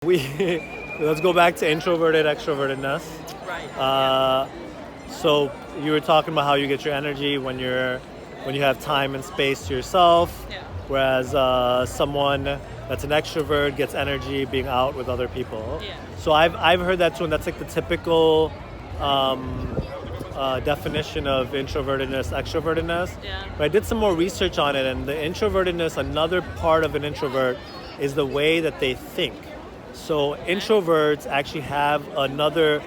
We let's go back to introverted extrovertedness. Right. So you were talking about how you get your energy when you have time and space to yourself, Yeah. whereas someone that's an extrovert gets energy being out with other people. Yeah. So I've heard that too, and that's like the typical definition of introvertedness, extrovertedness. Yeah. But I did some more research on it, and the introvertedness, another part of an introvert is the way that they think. So introverts actually have another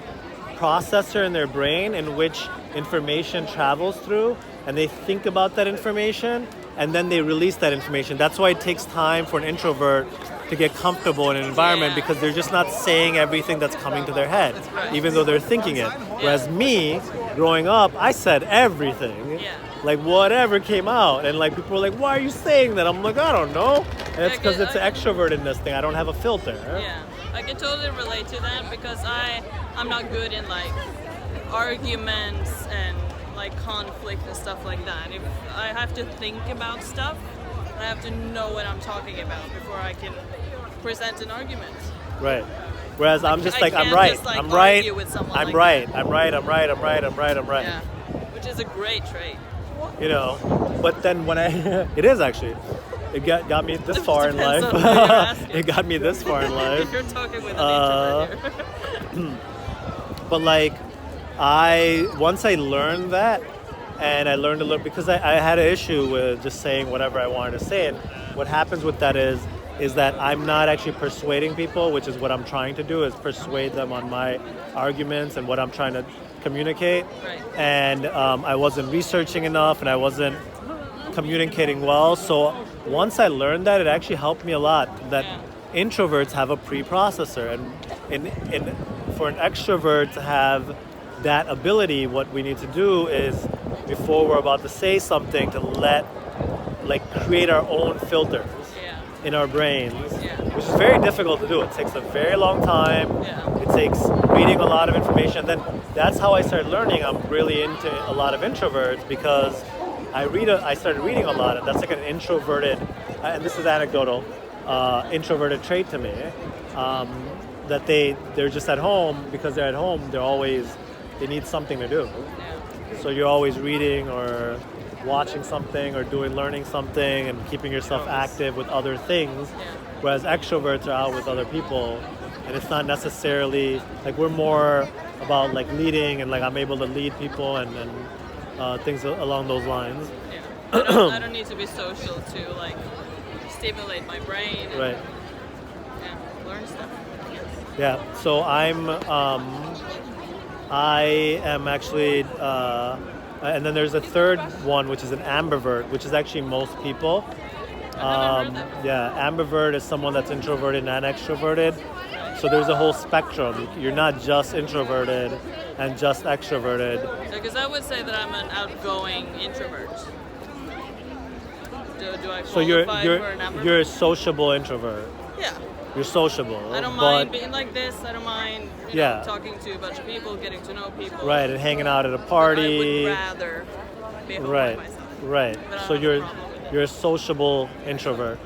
processor in their brain in which information travels through, and they think about that information and then they release that information. That's why it takes time for an introvert to get comfortable in an environment, Yeah. because they're just not saying everything that's coming to their head, right. even though they're thinking it. Whereas me, growing up, I said everything. Yeah. Like whatever came out, and like people were like, "Why are you saying that?" I'm like, "I don't know." And it's because it's an extrovertedness thing. I don't have a filter. Yeah, I can totally relate to that because I'm not good in like arguments and like conflict and stuff like that. If I have to think about stuff, I have to know what I'm talking about before I can present an argument. Right. Whereas I'm just like, I'm can't right. just, like, I'm right. argue with someone I'm like right. that. I'm right. I'm right. I'm right. I'm right. I'm right. Yeah, which is a great trait. You know, but then when I, it is actually, it got me this far in Depends life. on who you're asking. It got me this far in life. You're talking with an introvert here. But like, once I learned that, and I learned a little, because I had an issue with just saying whatever I wanted to say, and what happens with that is that I'm not actually persuading people, which is what I'm trying to do, is persuade them on my arguments and what I'm trying to communicate. Right. And I wasn't researching enough, and I wasn't communicating well. So once I learned that, it actually helped me a lot, that introverts have a preprocessor, and for an extrovert to have that ability, what we need to do is, before we're about to say something, to create our own filters in our brains, which is very difficult to do. It takes a very long time. It takes reading a lot of information. And then that's how I started learning. I'm really into a lot of introverts because I started reading a lot, and that's like an introverted, and this is anecdotal, introverted trait to me. That they're just at home. Because they're at home, they need something to do. So you're always reading or watching something or learning something and keeping yourself active with other things. Whereas extroverts are out with other people, and it's not necessarily like, we're more about like leading, and like I'm able to lead people and things along those lines. I don't need to be social to like stimulate my brain and Right. learn stuff. Yeah. So I am actually, and then there's a third one, which is an ambivert, which is actually most people. Ambivert is someone that's introverted and extroverted. So there's a whole spectrum. You're not just introverted and just extroverted. Because I would say that I'm an outgoing introvert. Do I So qualify for an ambivert? you're a sociable introvert. Yeah. You're sociable. I don't but, mind being like this. I don't mind talking to a bunch of people, getting to know people. Right, and hanging out at a But party. I would rather be home Right. by myself. Right. But I So don't have a problem with you're a sociable introvert.